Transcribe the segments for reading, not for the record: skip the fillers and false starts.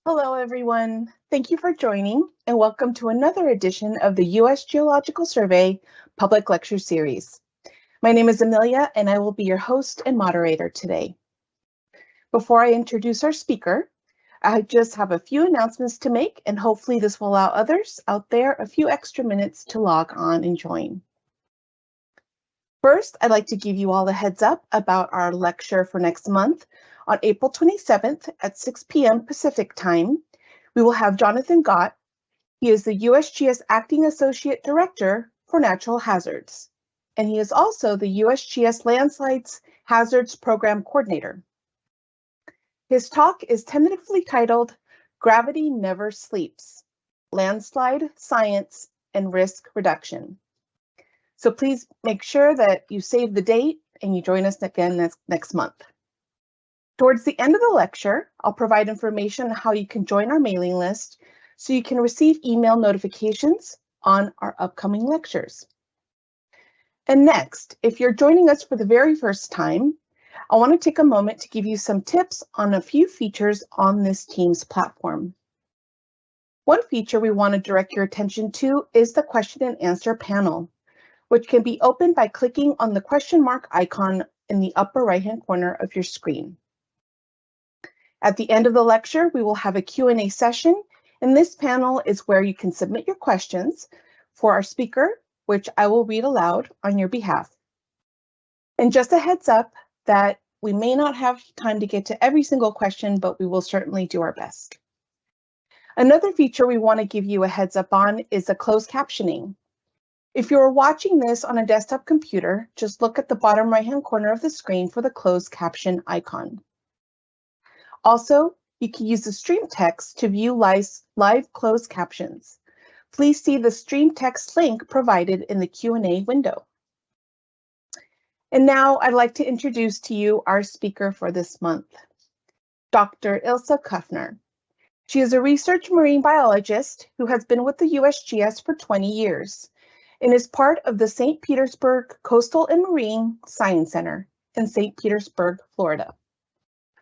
Hello, everyone. Thank you for joining and welcome to another edition of the U.S. Geological Survey Public Lecture Series. My name is Amelia and I will be your host and moderator today. Before I introduce our speaker, I just have a few announcements to make and hopefully this will allow others out there a few extra minutes to log on and join. First, I'd like to give you all a heads up about our lecture for next month. On April 27th at 6 p.m. Pacific time, we will have Jonathan Gott. He is the USGS Acting Associate Director for Natural Hazards, and he is also the USGS Landslides Hazards Program Coordinator. His talk is tentatively titled, Gravity Never Sleeps, Landslide Science and Risk Reduction. So please make sure that you save the date and you join us again next month. Towards the end of the lecture, I'll provide information on how you can join our mailing list so you can receive email notifications on our upcoming lectures. And next, if you're joining us for the very first time, I want to take a moment to give you some tips on a few features on this Teams platform. One feature we want to direct your attention to is the question and answer panel, which can be opened by clicking on the question mark icon in the upper right-hand corner of your screen. At the end of the lecture, we will have a Q&A session, and this panel is where you can submit your questions for our speaker, which I will read aloud on your behalf. And just a heads up that we may not have time to get to every single question, but we will certainly do our best. Another feature we want to give you a heads up on is the closed captioning. If you're watching this on a desktop computer, just look at the bottom right-hand corner of the screen for the closed caption icon. Also, you can use the stream text to view live closed captions. Please see the stream text link provided in the Q&A window. And now I'd like to introduce to you our speaker for this month, Dr. Ilsa Kuffner. She is a research marine biologist who has been with the USGS for 20 years and is part of the St. Petersburg Coastal and Marine Science Center in St. Petersburg, Florida.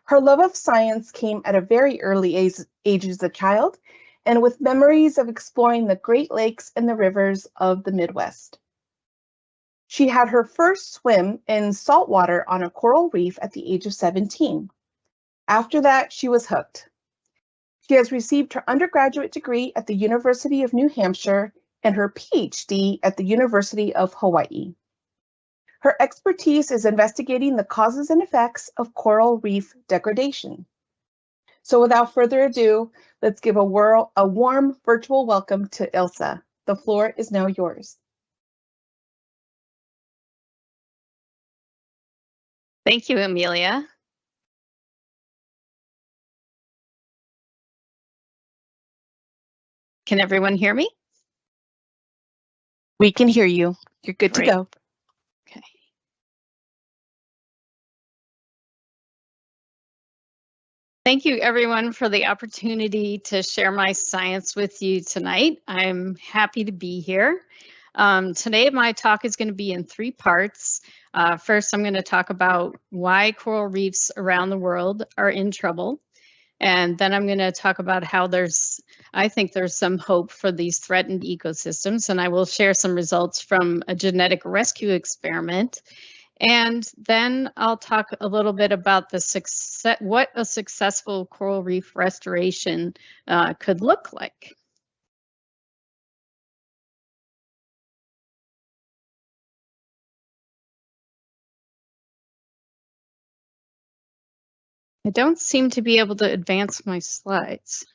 Her love of science came at a very early age as a child and with memories of exploring the Great Lakes and the rivers of the Midwest. She had her first swim in saltwater on a coral reef at the age of 17. After that, she was hooked. She has received her undergraduate degree at the University of New Hampshire and her PhD at the University of Hawaii. Her expertise is investigating the causes and effects of coral reef degradation. So without further ado, let's give a warm virtual welcome to Ilsa. The floor is now yours. Thank you, Amelia. Can everyone hear me? We can hear you. You're good to go. Okay. Thank you, everyone, for the opportunity to share my science with you tonight. I'm happy to be here. Today, my talk is going to be in three parts. First, I'm going to talk about why coral reefs around the world are in trouble. And then I'm going to talk about how I think there's some hope for these threatened ecosystems. And I will share some results from a genetic rescue experiment. And then I'll talk a little bit about what a successful coral reef restoration could look like. I don't seem to be able to advance my slides.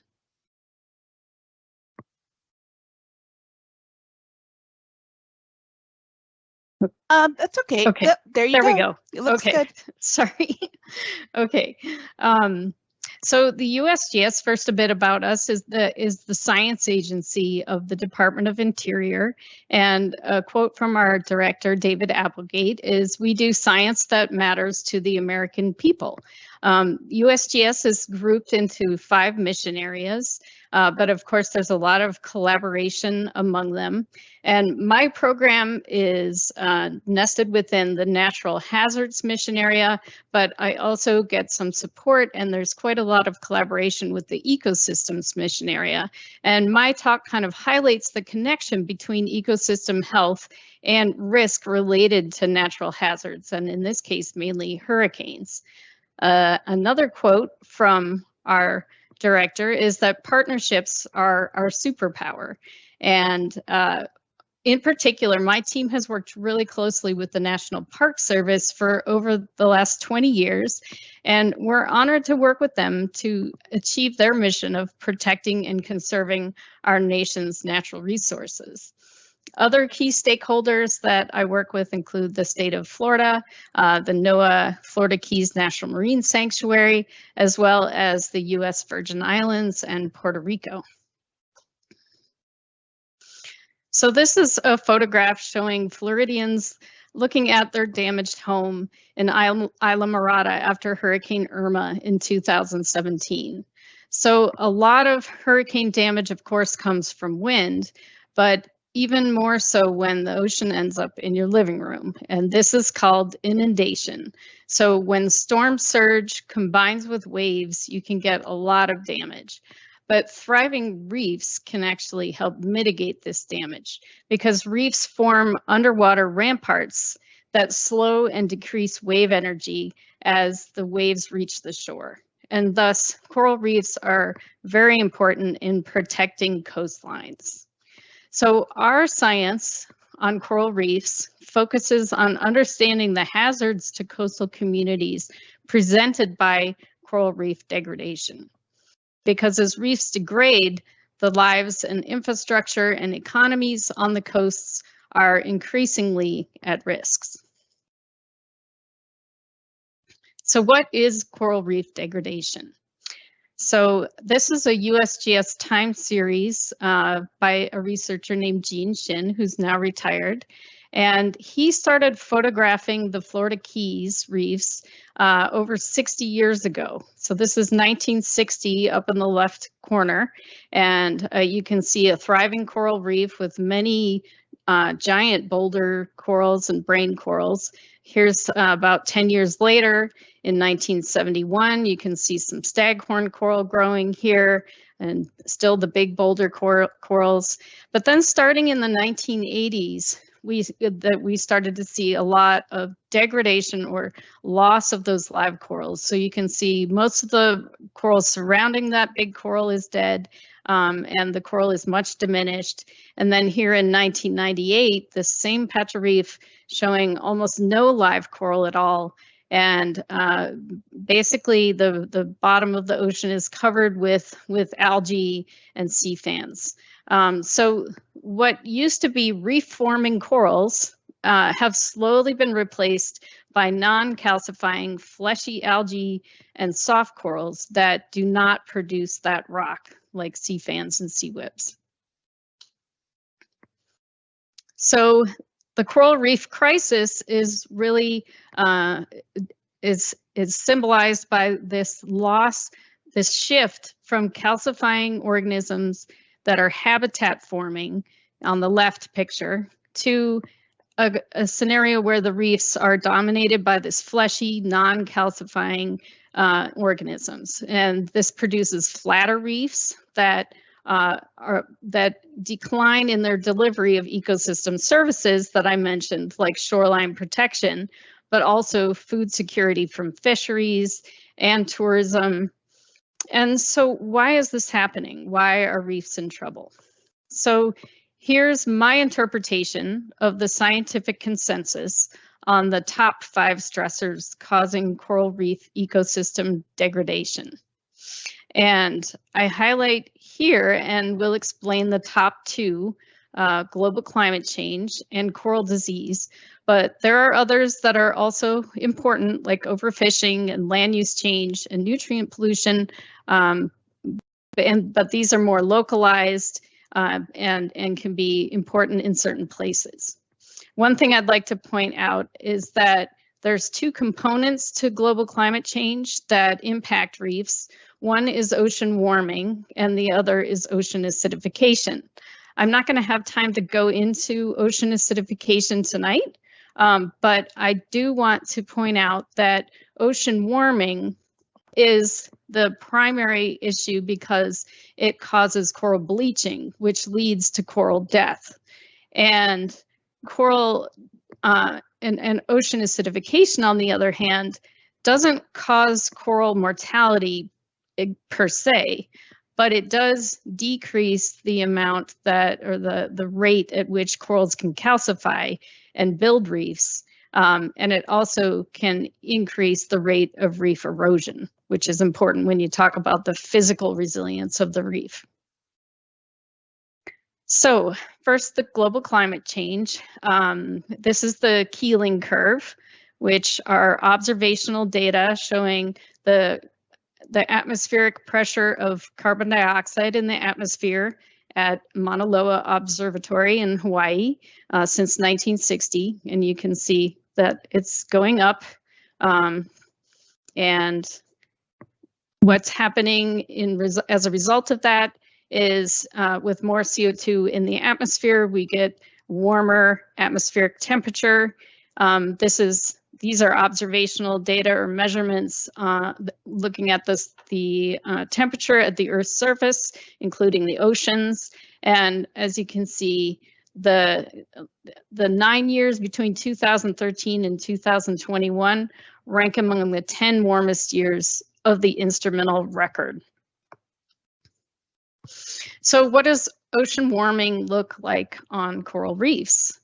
That's okay. Okay. There you go. We go. It looks good. Sorry. Okay. So the USGS, first a bit about us, is the science agency of the Department of Interior. And a quote from our director, David Applegate, is, "We do science that matters to the American people." USGS is grouped into 5 mission areas, but of course there's a lot of collaboration among them. And my program is nested within the natural hazards mission area, but I also get some support, and there's quite a lot of collaboration with the ecosystems mission area. And my talk kind of highlights the connection between ecosystem health and risk related to natural hazards, and in this case, mainly hurricanes. Another quote from our director is that partnerships are our superpower. And in particular, my team has worked really closely with the National Park Service for over the last 20 years, and we're honored to work with them to achieve their mission of protecting and conserving our nation's natural resources. Other key stakeholders that I work with include the state of Florida, the NOAA Florida Keys National Marine Sanctuary, as well as the US Virgin Islands and Puerto Rico. So this is a photograph showing Floridians looking at their damaged home in Isla Mirada after Hurricane Irma in 2017. So a lot of hurricane damage, of course, comes from wind, but even more so when the ocean ends up in your living room. And this is called inundation. So when storm surge combines with waves, you can get a lot of damage. But thriving reefs can actually help mitigate this damage because reefs form underwater ramparts that slow and decrease wave energy as the waves reach the shore. And thus, coral reefs are very important in protecting coastlines. So our science on coral reefs focuses on understanding the hazards to coastal communities presented by coral reef degradation. Because as reefs degrade, the lives and infrastructure and economies on the coasts are increasingly at risk. So what is coral reef degradation? So this is a USGS time series by a researcher named Gene Shin, who's now retired. And he started photographing the Florida Keys reefs over 60 years ago. So this is 1960 up in the left corner. And you can see a thriving coral reef with many giant boulder corals and brain corals. Here's about 10 years later, in 1971, you can see some staghorn coral growing here and still the big boulder corals. But then starting in the 1980s, we started to see a lot of degradation or loss of those live corals. So you can see most of the corals surrounding that big coral is dead, and the coral is much diminished. And then here in 1998, the same patch of reef showing almost no live coral at all. And basically the bottom of the ocean is covered with algae and sea fans. So what used to be reef-forming corals have slowly been replaced by non-calcifying fleshy algae and soft corals that do not produce that rock like sea fans and sea whips. So the coral reef crisis is really is symbolized by this loss, this shift from calcifying organisms that are habitat forming on the left picture to a scenario where the reefs are dominated by this fleshy, non-calcifying organisms. And this produces flatter reefs that decline in their delivery of ecosystem services that I mentioned, like shoreline protection, but also food security from fisheries and tourism. And so why is this happening? Why are reefs in trouble? So here's my interpretation of the scientific consensus on the top 5 stressors causing coral reef ecosystem degradation. And I highlight here and will explain the top 2, global climate change and coral disease. But there are others that are also important, like overfishing and land use change and nutrient pollution. But these are more localized and can be important in certain places. One thing I'd like to point out is that there's two components to global climate change that impact reefs. One is ocean warming, and the other is ocean acidification. I'm not going to have time to go into ocean acidification tonight, but I do want to point out that ocean warming is the primary issue because it causes coral bleaching, which leads to coral death. And coral and ocean acidification, on the other hand, doesn't cause coral mortality per se, but it does decrease the amount that, or the rate at which corals can calcify and build reefs. And it also can increase the rate of reef erosion, which is important when you talk about the physical resilience of the reef. So first, the global climate change. This is the Keeling curve, which are observational data showing the atmospheric pressure of carbon dioxide in the atmosphere at Mauna Loa Observatory in Hawaii since 1960. And you can see that it's going up. And what's happening as a result of that is with more CO2 in the atmosphere, we get warmer atmospheric temperature. These are observational data or measurements looking at the temperature at the Earth's surface, including the oceans. And as you can see, the 9 years between 2013 and 2021 rank among the 10 warmest years of the instrumental record. So what does ocean warming look like on coral reefs?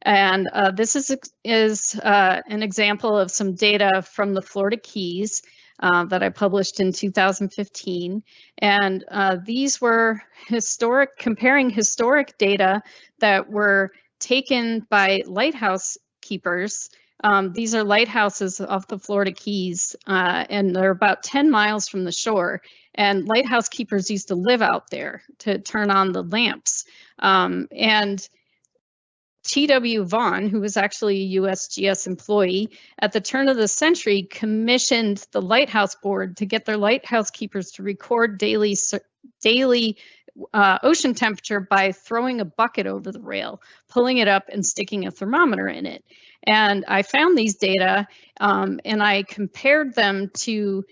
And this is an example of some data from the Florida Keys that I published in 2015. And these were comparing historic data that were taken by lighthouse keepers. These are lighthouses off the Florida Keys, and they're about 10 miles from the shore. And lighthouse keepers used to live out there to turn on the lamps. And T.W. Vaughn, who was actually a USGS employee, at the turn of the century commissioned the Lighthouse Board to get their lighthouse keepers to record daily ocean temperature by throwing a bucket over the rail, pulling it up and sticking a thermometer in it. And I found these data and I compared them to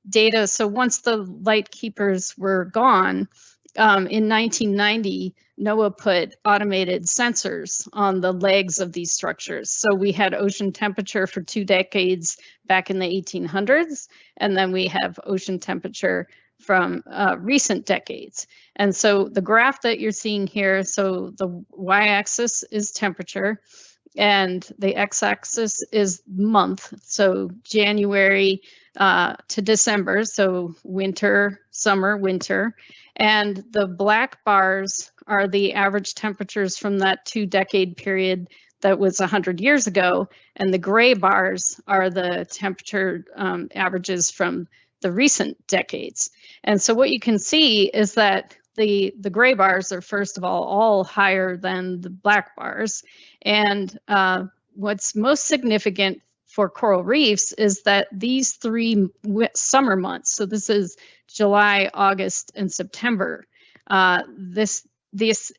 data. So once the light keepers were gone, in 1990, NOAA put automated sensors on the legs of these structures. So we had ocean temperature for 2 decades back in the 1800s, and then we have ocean temperature from recent decades. And so the graph that you're seeing here, so the y-axis is temperature, and the x-axis is month, so January to December, so winter, summer, winter. And the black bars are the average temperatures from that 2-decade period that was 100 years ago. And the gray bars are the temperature averages from the recent decades. And so what you can see is that the gray bars are, first of all higher than the black bars. And what's most significant for coral reefs is that these 3 summer months, so this is July, August, and September, these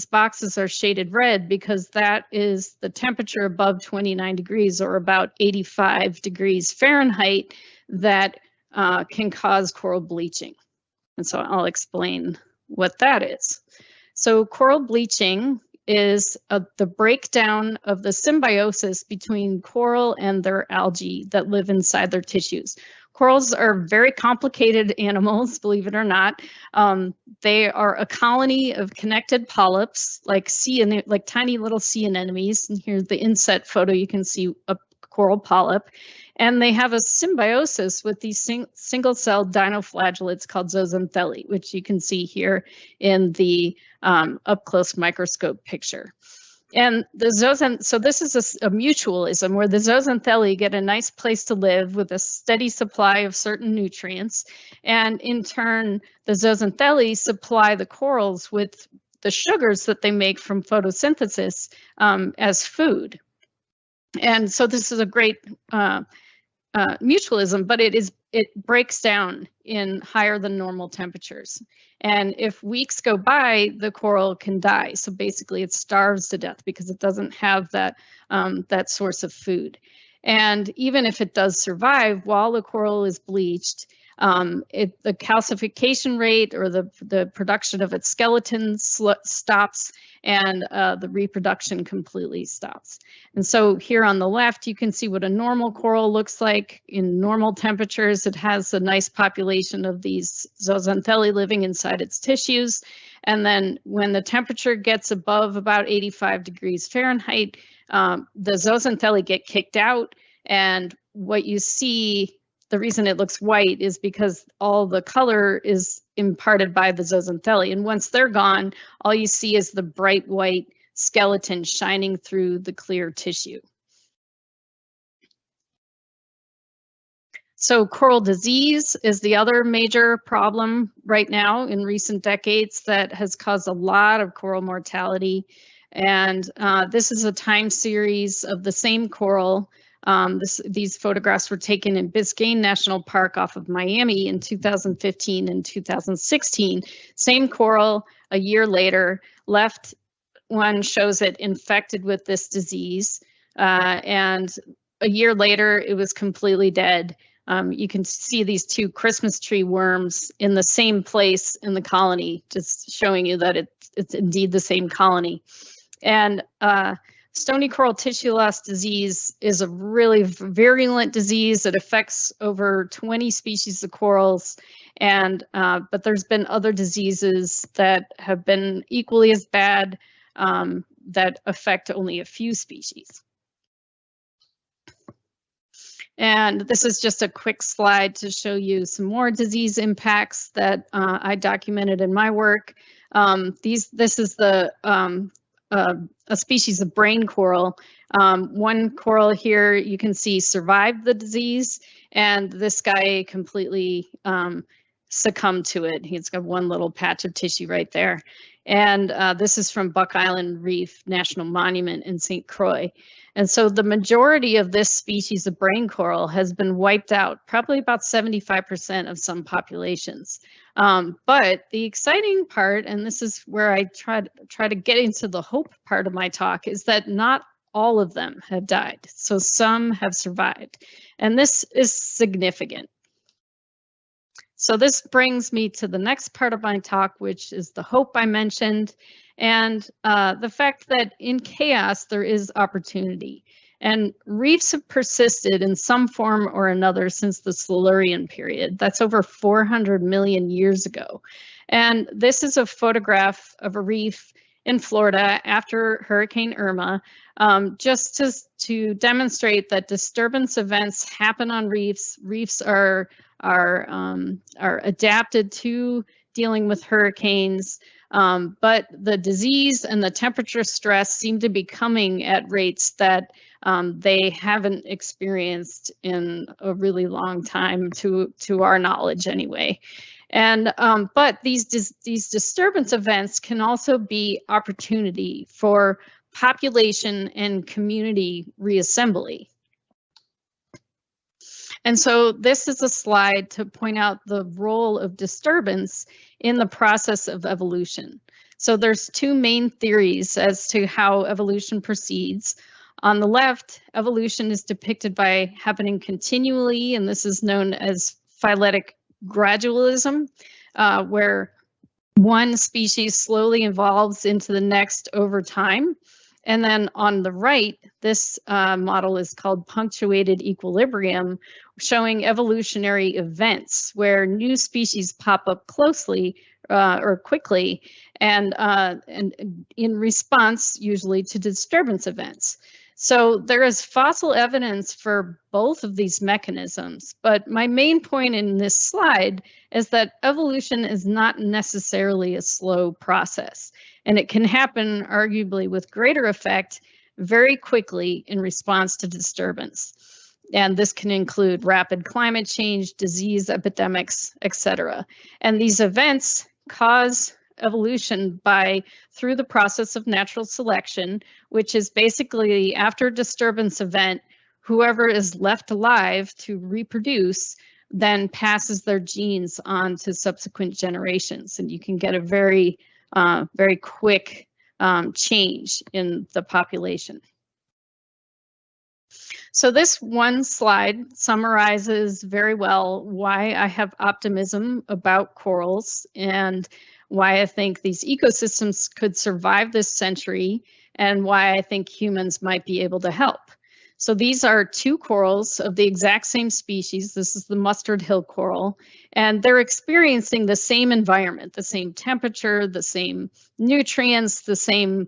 boxes are shaded red because that is the temperature above 29 degrees or about 85 degrees Fahrenheit that can cause coral bleaching. And so I'll explain what that is. So coral bleaching is the breakdown of the symbiosis between coral and their algae that live inside their tissues. Corals are very complicated animals, believe it or not. They are a colony of connected polyps, like tiny little sea anemones. And here's the inset photo. You can see a coral polyp. And they have a symbiosis with these single-celled dinoflagellates called zooxanthellae, which you can see here in the up-close microscope picture. And so this is a mutualism where the zooxanthellae get a nice place to live with a steady supply of certain nutrients. And in turn, the zooxanthellae supply the corals with the sugars that they make from photosynthesis as food. And so this is a great mutualism, but it breaks down in higher than normal temperatures. And if weeks go by, the coral can die. So basically it starves to death because it doesn't have that, that source of food. And even if it does survive while the coral is bleached, the calcification rate or the production of its skeleton stops, and the reproduction completely stops. And so here on the left, you can see what a normal coral looks like in normal temperatures. It has a nice population of these zooxanthellae living inside its tissues. And then when the temperature gets above about 85 degrees Fahrenheit, the zooxanthellae get kicked out. And what you see, the reason it looks white is because all the color is imparted by the zooxanthellae. And once they're gone, all you see is the bright white skeleton shining through the clear tissue. So coral disease is the other major problem right now in recent decades that has caused a lot of coral mortality. And this is a time series of the same coral. These photographs were taken in Biscayne National Park off of Miami in 2015 and 2016. Same coral a year later. Left one shows it infected with this disease, and a year later it was completely dead. You can see these two Christmas tree worms in the same place in the colony, just showing you that it's indeed the same colony. And stony coral tissue loss disease is a really virulent disease that affects over 20 species of corals. And but there's been other diseases that have been equally as bad that affect only a few species. And this is just a quick slide to show you some more disease impacts that I documented in my work. This is the a species of brain coral. One coral here you can see survived the disease, and this guy completely succumbed to it. He's got one little patch of tissue right there. And this is from Buck Island Reef National Monument in St. Croix. And so the majority of this species of brain coral has been wiped out, probably about 75% of some populations. But the exciting part, and this is where I try to get into the hope part of my talk, is that not all of them have died. So some have survived. And this is significant. So this brings me to the next part of my talk, which is the hope I mentioned, and the fact that in chaos there is opportunity. And reefs have persisted in some form or another since the Silurian period. That's over 400 million years ago. And this is a photograph of a reef in Florida after Hurricane Irma, just to demonstrate that disturbance events happen on reefs. Reefs are adapted to dealing with hurricanes, but the disease and the temperature stress seem to be coming at rates that they haven't experienced in a really long time, to our knowledge anyway. And but these disturbance events can also be opportunity for population and community reassembly. And so this is a slide to point out the role of disturbance in the process of evolution. So there's two main theories as to how evolution proceeds. On the left, evolution is depicted by happening continually, and this is known as phyletic gradualism, where one species slowly evolves into the next over time. And then on the right, this model is called punctuated equilibrium, showing evolutionary events where new species pop up closely or quickly, and in response usually to disturbance events. So there is fossil evidence for both of these mechanisms, but my main point in this slide is that evolution is not necessarily a slow process, and it can happen arguably with greater effect very quickly in response to disturbance. And this can include rapid climate change, disease epidemics, etc. And these events cause evolution through the process of natural selection, which is basically after a disturbance event, whoever is left alive to reproduce then passes their genes on to subsequent generations. And you can get a very, very quick change in the population. So this one slide summarizes very well why I have optimism about corals and why I think these ecosystems could survive this century and why I think humans might be able to help. So these are two corals of the exact same species. This is the mustard hill coral, and they're experiencing the same environment, the same temperature, the same nutrients, the same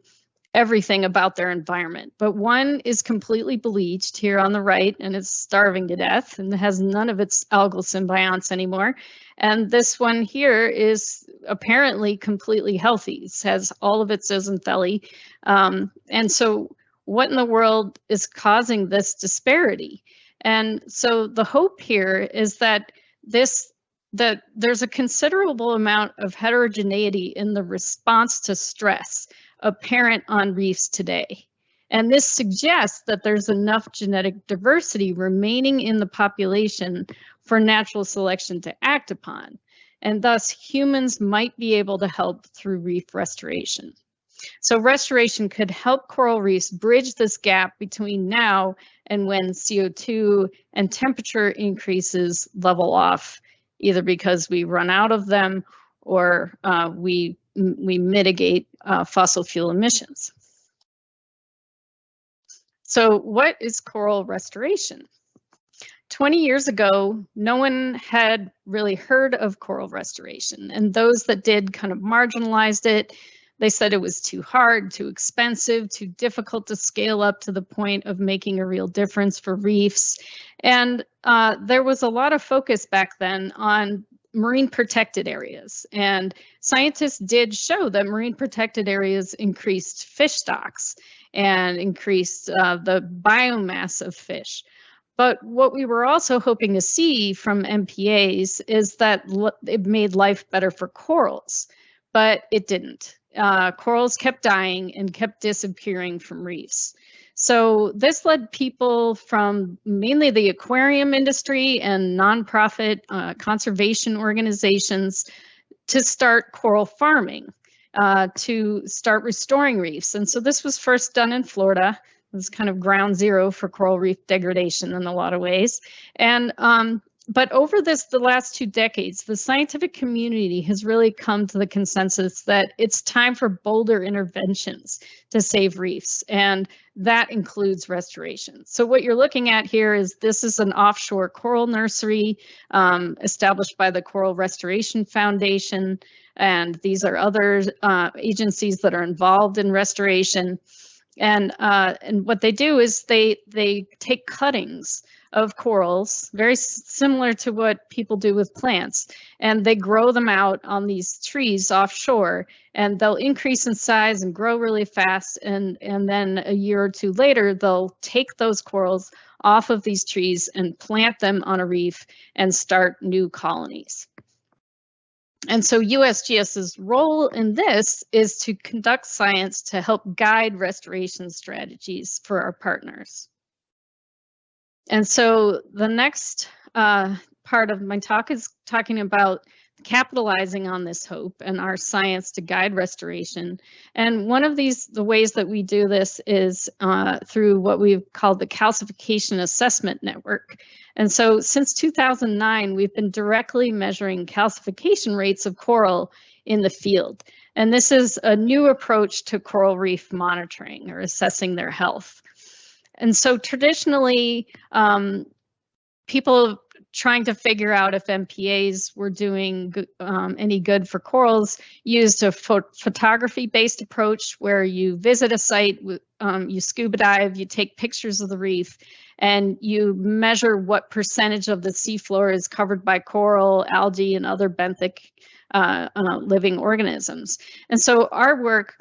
everything about their environment. But one is completely bleached here on the right, and it's starving to death and has none of its algal symbionts anymore. And this one here is apparently completely healthy. It has all of its zooxanthellae. And so what in the world is causing this disparity? And so the hope here is that there's a considerable amount of heterogeneity in the response to stress apparent on reefs today. And this suggests that there's enough genetic diversity remaining in the population for natural selection to act upon. And thus humans might be able to help through reef restoration. So restoration could help coral reefs bridge this gap between now and when CO2 and temperature increases level off, either because we run out of them or we mitigate fossil fuel emissions. So what is coral restoration? 20 years ago, no one had really heard of coral restoration, and those that did kind of marginalized it. They said it was too hard, too expensive, too difficult to scale up to the point of making a real difference for reefs. And there was a lot of focus back then on marine protected areas. And scientists did show that marine protected areas increased fish stocks and increased the biomass of fish. But what we were also hoping to see from MPAs is that it made life better for corals, but it didn't. Corals kept dying and kept disappearing from reefs. So this led people from mainly the aquarium industry and nonprofit conservation organizations to start coral farming, to start restoring reefs. And so this was first done in Florida. It was kind of ground zero for coral reef degradation in a lot of ways. And but over the last 2 decades, the scientific community has really come to the consensus that it's time for bolder interventions to save reefs, and that includes restoration. So what you're looking at here is this is an offshore coral nursery established by the Coral Restoration Foundation, and these are other agencies that are involved in restoration. And what they do is they take cuttings of corals, very similar to what people do with plants, and they grow them out on these trees offshore, and they'll increase in size and grow really fast, and then a year or 2 later, they'll take those corals off of these trees and plant them on a reef and start new colonies. And so USGS's role in this is to conduct science to help guide restoration strategies for our partners. And so the next part of my talk is talking about capitalizing on this hope and our science to guide restoration. And one of the ways that we do this is through what we've called the Calcification Assessment Network. And so since 2009, we've been directly measuring calcification rates of coral in the field. And this is a new approach to coral reef monitoring or assessing their health. And so traditionally, people trying to figure out if MPAs were doing any good for corals used a photography-based approach where you visit a site, you scuba dive, you take pictures of the reef, and you measure what percentage of the seafloor is covered by coral, algae, and other benthic living organisms. And so our work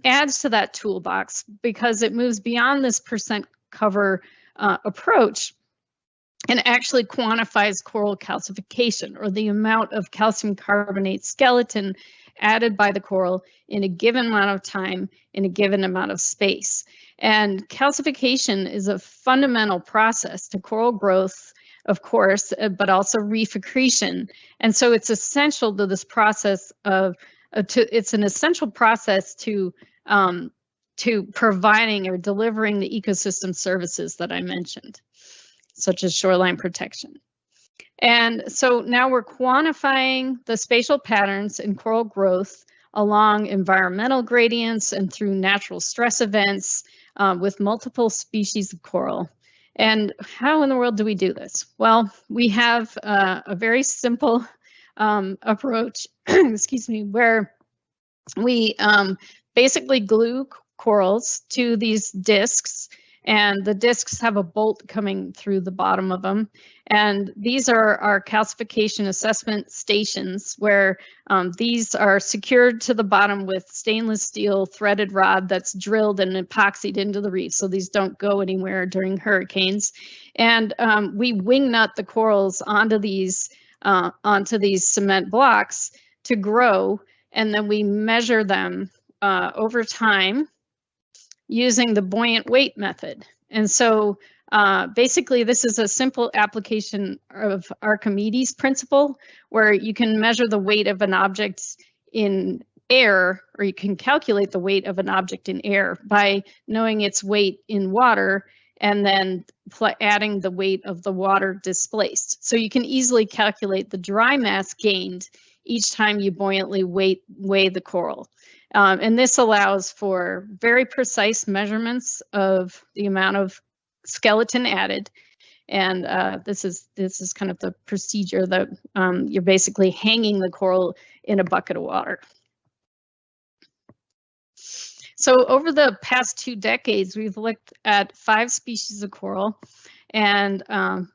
adds to that toolbox because it moves beyond this percent cover approach and actually quantifies coral calcification, or the amount of calcium carbonate skeleton added by the coral in a given amount of time in a given amount of space. And calcification is a fundamental process to coral growth, of course, but also reef accretion. And so it's essential to this process of, it's an essential process to providing or delivering the ecosystem services that I mentioned, such as shoreline protection. And so now we're quantifying the spatial patterns in coral growth along environmental gradients and through natural stress events with multiple species of coral. And how in the world do we do this? Well, we have a very simple approach, excuse me, where we basically glue corals to these discs, and the discs have a bolt coming through the bottom of them. And these are our calcification assessment stations, where these are secured to the bottom with stainless steel threaded rod that's drilled and epoxied into the reef, so these don't go anywhere during hurricanes. And we wing nut the corals onto these cement blocks to grow, and then we measure them over time using the buoyant weight method. And so basically, this is a simple application of Archimedes' principle, where you can measure the weight of an object in air, or you can calculate the weight of an object in air by knowing its weight in water and then adding the weight of the water displaced. So you can easily calculate the dry mass gained each time you buoyantly weigh the coral. And this allows for very precise measurements of the amount of skeleton added. And this is kind of the procedure that you're basically hanging the coral in a bucket of water. So over the past 2 decades, we've looked at 5 species of coral and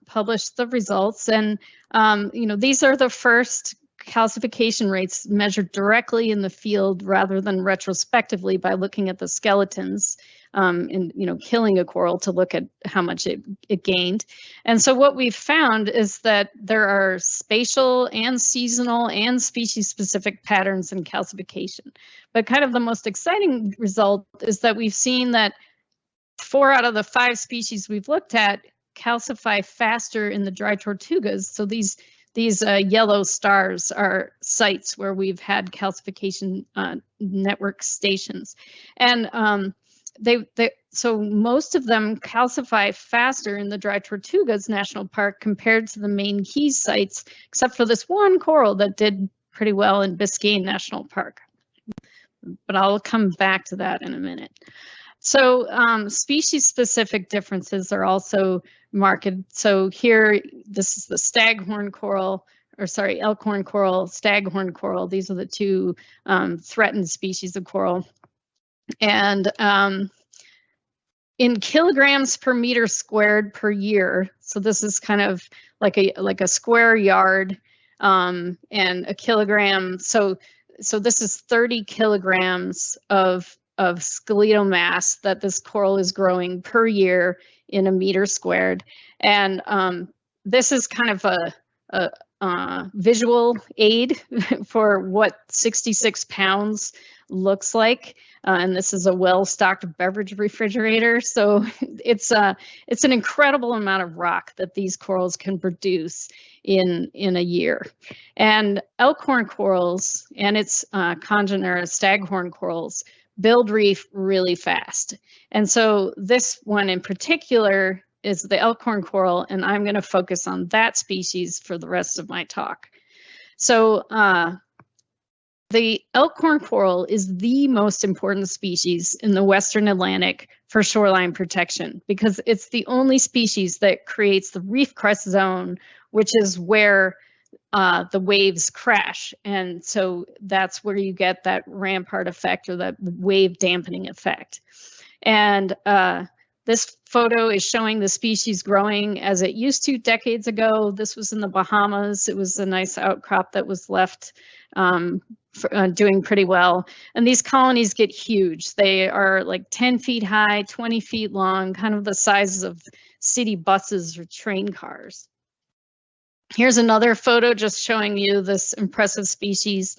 published the results. And these are the first calcification rates measured directly in the field rather than retrospectively by looking at the skeletons and killing a coral to look at how much it gained. And so what we've found is that there are spatial and seasonal and species specific patterns in calcification. But kind of the most exciting result is that we've seen that 4 out of the 5 species we've looked at calcify faster in the dry tortugas. So these yellow stars are sites where we've had calcification network stations. And so most of them calcify faster in the Dry Tortugas National Park compared to the main Keys sites, except for this one coral that did pretty well in Biscayne National Park. But I'll come back to that in a minute. So species-specific differences are also marked. So here, this is the staghorn coral, or sorry, elkhorn coral, staghorn coral. These are the 2 threatened species of coral. And in kilograms per meter squared per year, so this is kind of like a square yard, and a kilogram. So this is 30 kilograms of skeletal mass that this coral is growing per year in a meter squared. And this is kind of a visual aid for what 66 pounds looks like. And this is a well-stocked beverage refrigerator. So it's an incredible amount of rock that these corals can produce in a year. And Elkhorn corals and its congenera staghorn corals build reef really fast. And so this one in particular is the Elkhorn coral, and I'm going to focus on that species for the rest of my talk. So the Elkhorn coral is the most important species in the Western Atlantic for shoreline protection, because it's the only species that creates the reef crest zone, which is where the waves crash. And so that's where you get that rampart effect, or that wave dampening effect. And this photo is showing the species growing as it used to decades ago. This was in the Bahamas. It was a nice outcrop that was left doing pretty well. And these colonies get huge. They are like 10 feet high, 20 feet long, kind of the sizes of city buses or train cars. Here's another photo just showing you this impressive species.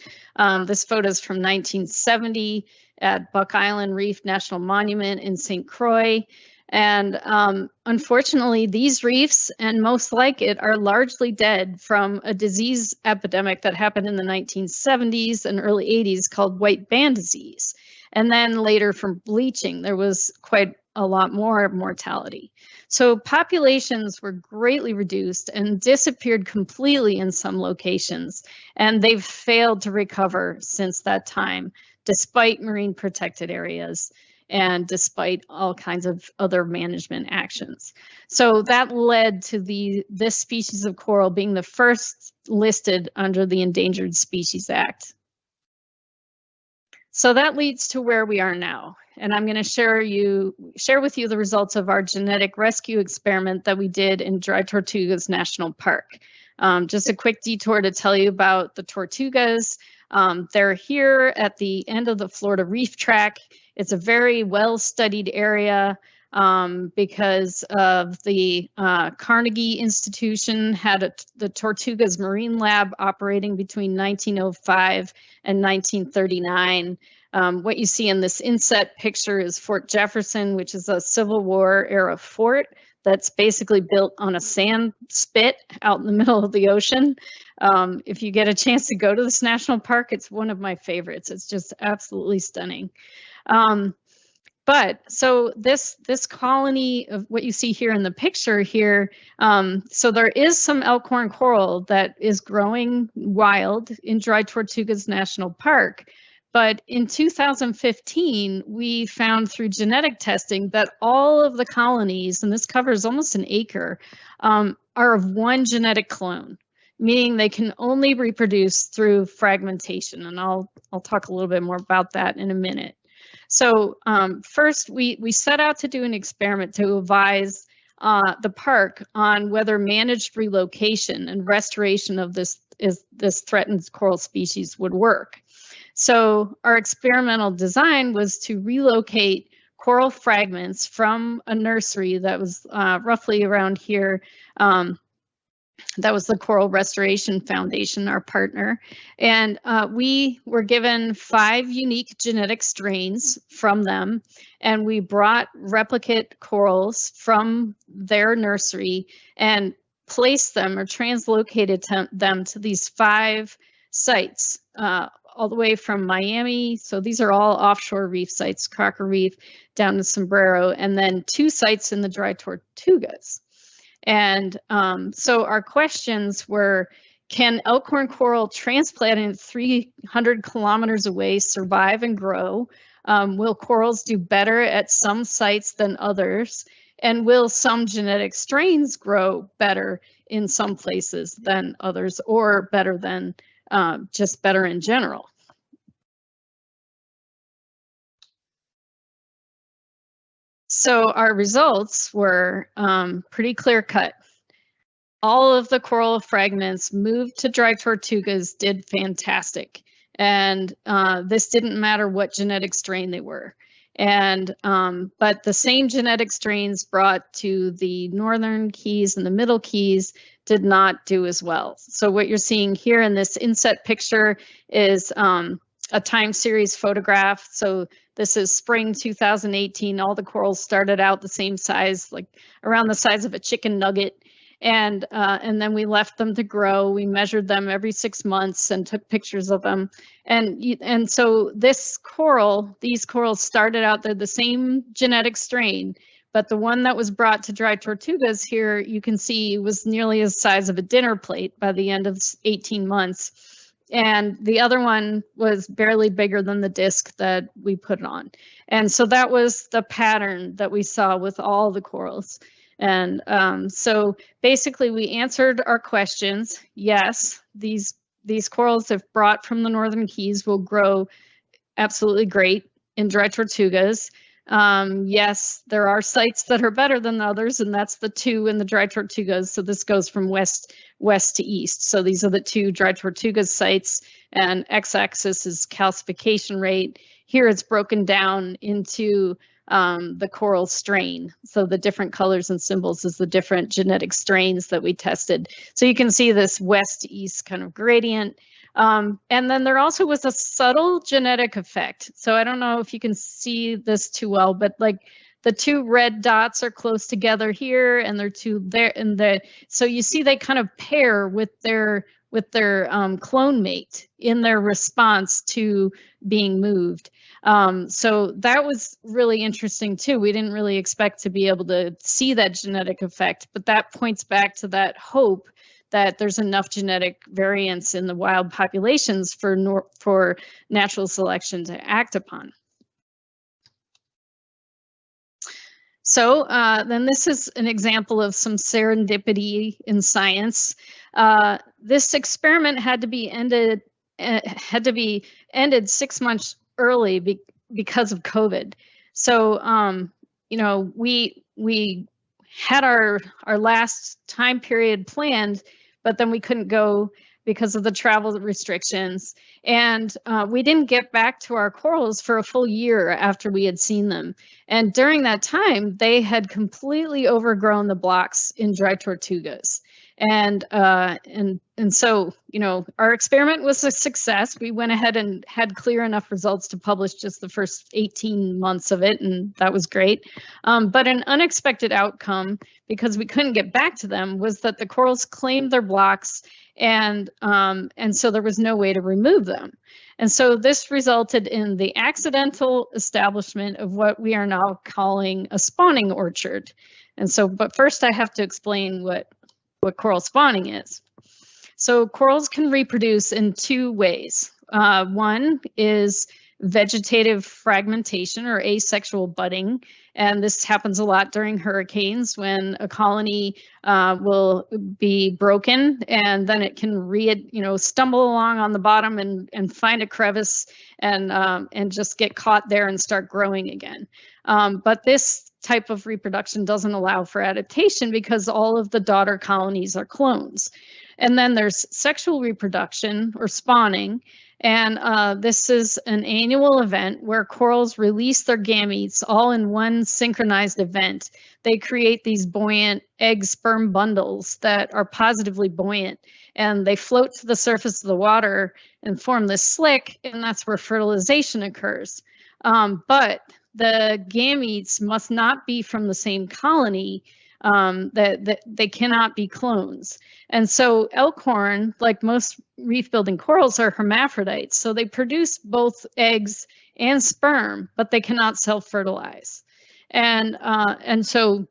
This photo is from 1970 at Buck Island Reef National Monument in St. Croix. And unfortunately, these reefs, and most like it, are largely dead from a disease epidemic that happened in the 1970s and early 80s called white band disease. And then later from bleaching, there was quite a lot more mortality. So populations were greatly reduced and disappeared completely in some locations, and they've failed to recover since that time, despite marine protected areas and despite all kinds of other management actions. So that led to this species of coral being the first listed under the Endangered Species Act. So that leads to where we are now. And I'm going to share with you the results of our genetic rescue experiment that we did in Dry Tortugas National Park. Just a quick detour to tell you about the tortugas. They're here at the end of the Florida Reef Track. It's a very well-studied area because of the Carnegie Institution had the Tortugas Marine Lab operating between 1905 and 1939. What you see in this inset picture is Fort Jefferson, which is a Civil War era fort that's basically built on a sand spit out in the middle of the ocean. If you get a chance to go to this national park, it's one of my favorites. It's just absolutely stunning. But so this colony of what you see here in the picture here, so there is some Elkhorn coral that is growing wild in Dry Tortugas National Park. But in 2015, we found through genetic testing that all of the colonies, and this covers almost an acre, are of one genetic clone, meaning they can only reproduce through fragmentation. And I'll talk a little bit more about that in a minute. So first, we set out to do an experiment to advise the park on whether managed relocation and restoration of this threatened coral species would work. So our experimental design was to relocate coral fragments from a nursery that was roughly around here. That was the Coral Restoration Foundation, our partner. And we were given 5 unique genetic strains from them. And we brought replicate corals from their nursery and placed them or translocated them to these 5 sites, all the way from Miami. So these are all offshore reef sites, Crocker Reef down to Sombrero, and then 2 sites in the Dry Tortugas. And so our questions were, can Elkhorn coral transplanted 300 kilometers away survive and grow? Will corals do better at some sites than others? And will some genetic strains grow better in some places than others, or better than just better in general? So our results were pretty clear-cut. All of the coral fragments moved to Dry Tortugas did fantastic. And this didn't matter what genetic strain they were. And but the same genetic strains brought to the northern keys and the middle keys did not do as well. So what you're seeing here in this inset picture is a time series photograph. So this is spring 2018. All the corals started out the same size, like around the size of a chicken nugget. And then we left them to grow. We measured them every 6 months and took pictures of them. And so these corals started out, they're the same genetic strain, but the one that was brought to Dry Tortugas here, you can see was nearly the size of a dinner plate by the end of 18 months. And the other one was barely bigger than the disc that we put on. And so that was the pattern that we saw with all the corals. And so basically we answered our questions. Yes, these corals, if brought from the Northern Keys, will grow absolutely great in Dry Tortugas. Yes, there are sites that are better than others, and that's the 2 in the Dry Tortugas. So this goes from west to east. So these are the 2 Dry Tortugas sites, and x-axis is calcification rate. Here it's broken down into the coral strain. So the different colors and symbols is the different genetic strains that we tested. So you can see this west-east kind of gradient. And then there also was a subtle genetic effect. So I don't know if you can see this too well, but like the two red dots are close together here, and they're two there, and so you see they kind of pair with their clone mate in their response to being moved. So that was really interesting too. We didn't really expect to be able to see that genetic effect, but that points back to that hope that there's enough genetic variance in the wild populations for natural selection to act upon. So then this is an example of some serendipity in science. This experiment had to be ended 6 months early because of COVID. So you know, we had our last time period planned, but then we couldn't go because of the travel restrictions. And we didn't get back to our corals for a full year after we had seen them. And during that time, they had completely overgrown the blocks in dry tortugas. And so, you know, our experiment was a success. We went ahead and had clear enough results to publish just the first 18 months of it, and that was great. But an unexpected outcome, because we couldn't get back to them, was that the corals claimed their blocks, and so there was no way to remove them. And so this resulted in the accidental establishment of what we are now calling a spawning orchard. And so, but first I have to explain what coral spawning is. So corals can reproduce in two ways. One is vegetative fragmentation or asexual budding. And this happens a lot during hurricanes when a colony will be broken, and then it can stumble along on the bottom and find a crevice and just get caught there and start growing again. But this type of reproduction doesn't allow for adaptation because all of the daughter colonies are clones. And then there's sexual reproduction or spawning. And this is an annual event where corals release their gametes all in one synchronized event. They create these buoyant egg sperm bundles that are positively buoyant, and they float to the surface of the water and form this slick, and that's where fertilization occurs. But the gametes must not be from the same colony. That they cannot be clones. And so Elkhorn, like most reef building corals, are hermaphrodites. So they produce both eggs and sperm, but they cannot self-fertilize. And so,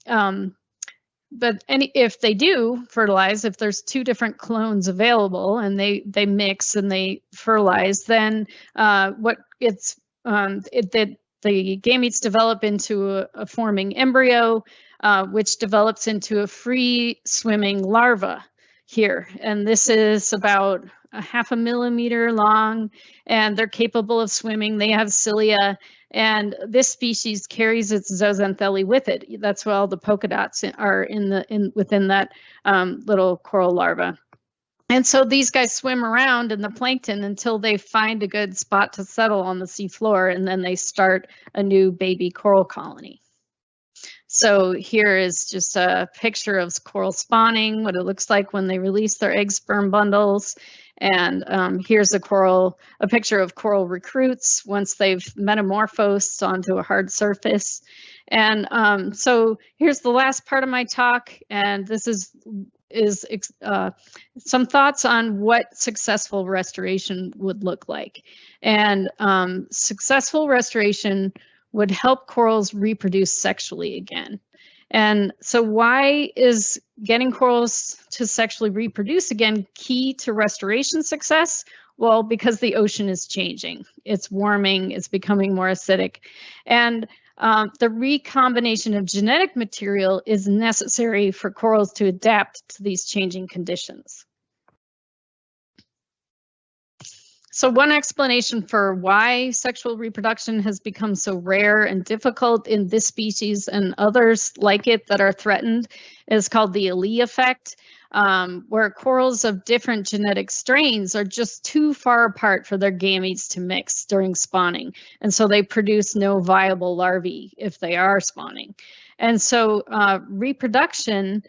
but if they do fertilize, if there's two different clones available and they mix and they fertilize, then the gametes develop into a forming embryo, which develops into a free swimming larva here. And this is about 0.5 millimeter long, and they're capable of swimming. They have cilia, and this species carries its zooxanthellae with it. That's where all the polka dots are within that little coral larva. And so these guys swim around in the plankton until they find a good spot to settle on the seafloor, and then they start a new baby coral colony. So here is just a picture of coral spawning, what it looks like when they release their egg sperm bundles. And here's a picture of coral recruits once they've metamorphosed onto a hard surface. And so here's the last part of my talk, and this is some thoughts on what successful restoration would look like. And successful restoration would help corals reproduce sexually again. And so why is getting corals to sexually reproduce again key to restoration success? Well, because the ocean is changing. It's warming, it's becoming more acidic. And the recombination of genetic material is necessary for corals to adapt to these changing conditions. So one explanation for why sexual reproduction has become so rare and difficult in this species and others like it that are threatened is called the Ilsa effect. where corals of different genetic strains are just too far apart for their gametes to mix during spawning. And so they produce no viable larvae if they are spawning. And so restoration,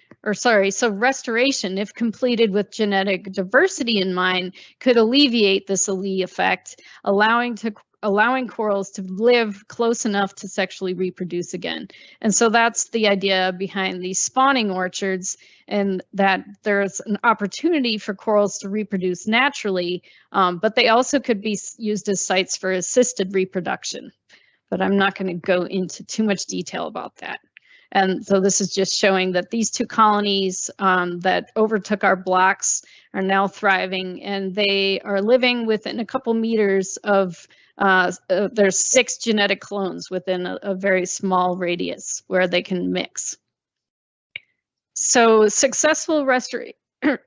if completed with genetic diversity in mind, could alleviate this allele effect, allowing corals to live close enough to sexually reproduce again. And so that's the idea behind these spawning orchards, and that there's an opportunity for corals to reproduce naturally, but they also could be used as sites for assisted reproduction. But I'm not going to go into too much detail about that. And so this is just showing that these two colonies that overtook our blocks are now thriving, and they are living within a couple meters of, there's 6 genetic clones within a very small radius where they can mix. So successful restoration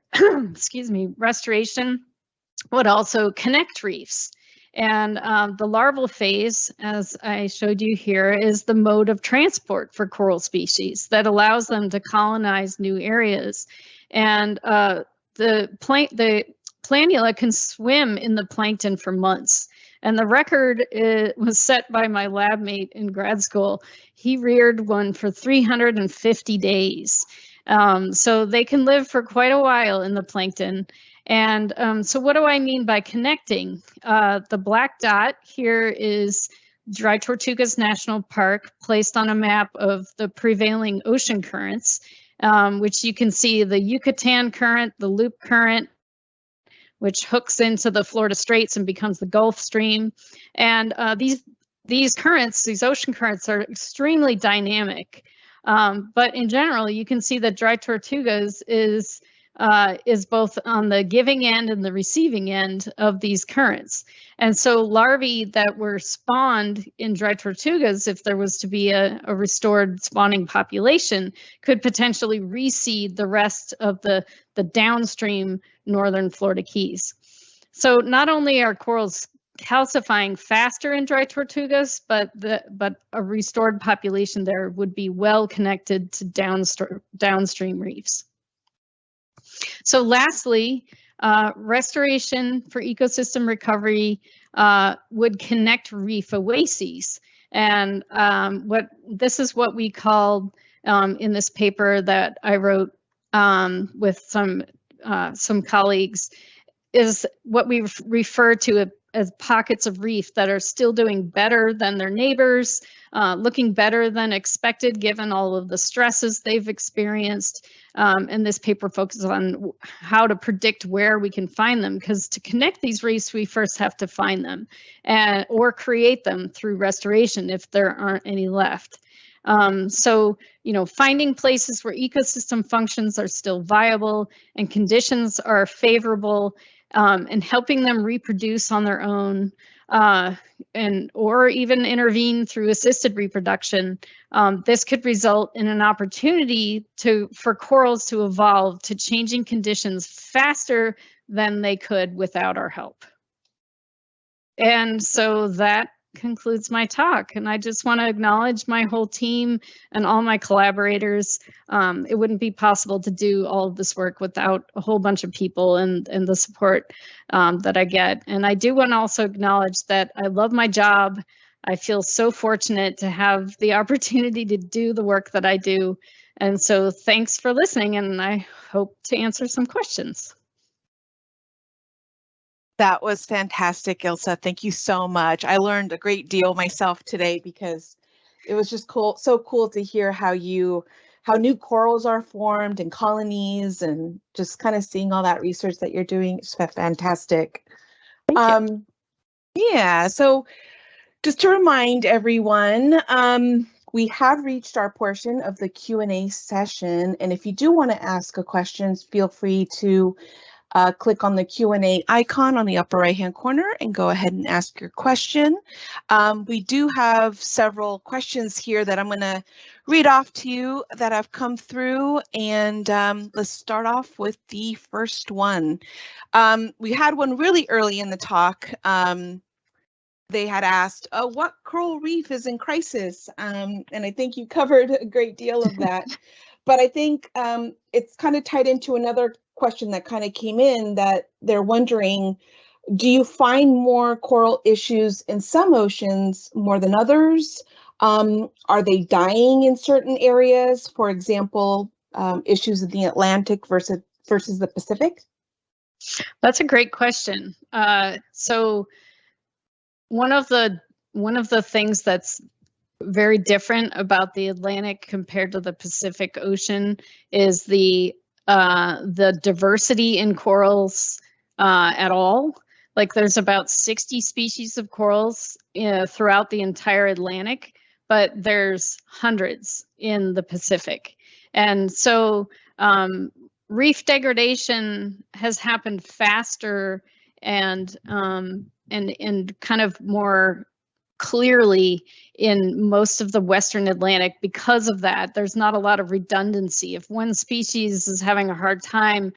would also connect reefs. And the larval phase, as I showed you here, is the mode of transport for coral species that allows them to colonize new areas. And the planula can swim in the plankton for months. And the record was set by my lab mate in grad school. He reared one for 350 days. So they can live for quite a while in the plankton. And so what do I mean by connecting? The black dot here is Dry Tortugas National Park, placed on a map of the prevailing ocean currents, which you can see the Yucatan current, the Loop current, which hooks into the Florida Straits and becomes the Gulf Stream. And these currents, these ocean currents, are extremely dynamic. But in general, you can see that Dry Tortugas is both on the giving end and the receiving end of these currents. And so larvae that were spawned in Dry Tortugas, if there was to be a restored spawning population, could potentially reseed the rest of the downstream northern Florida Keys. So not only are corals calcifying faster in Dry Tortugas, but a restored population there would be well connected to downstream reefs. So lastly, restoration for ecosystem recovery would connect reef oases. And this is what we called in this paper that I wrote with some colleagues, is what we refer to as pockets of reef that are still doing better than their neighbors, looking better than expected given all of the stresses they've experienced. And this paper focuses on how to predict where we can find them, because to connect these reefs, we first have to find them or create them through restoration if there aren't any left. So, finding places where ecosystem functions are still viable and conditions are favorable, and helping them reproduce on their own, or even intervene through assisted reproduction. This could result in an opportunity for corals to evolve to changing conditions faster than they could without our help. And so that concludes my talk, and I just want to acknowledge my whole team and all my collaborators. It wouldn't be possible to do all of this work without a whole bunch of people and the support that I get. And I do want to also acknowledge that I love my job. I feel so fortunate to have the opportunity to do the work that I do. And so thanks for listening, and I hope to answer some questions. That was fantastic, Ilsa. Thank you so much. I learned a great deal myself today because it was just cool, so cool to hear how new corals are formed and colonies, and just kind of seeing all that research that you're doing. It's fantastic. Thank you. Yeah, so just to remind everyone, we have reached our portion of the Q&A session, and if you do want to ask a question, feel free to click on the Q&A icon on the upper right-hand corner and go ahead and ask your question. We do have several questions here that I'm going to read off to you that have come through, and let's start off with the first one. We had one really early in the talk. They had asked, what coral reef is in crisis? And I think you covered a great deal of that. But I think it's kind of tied into another question that kind of came in, that they're wondering, do you find more coral issues in some oceans more than others? Are they dying in certain areas? For example, issues in the Atlantic versus the Pacific? That's a great question. So one of the things that's very different about the Atlantic compared to the Pacific Ocean is the diversity in corals at all. Like there's about 60 species of corals throughout the entire Atlantic, but there's hundreds in the Pacific. And so reef degradation has happened faster and kind of more clearly in most of the Western Atlantic. Because of that, there's not a lot of redundancy. If one species is having a hard time,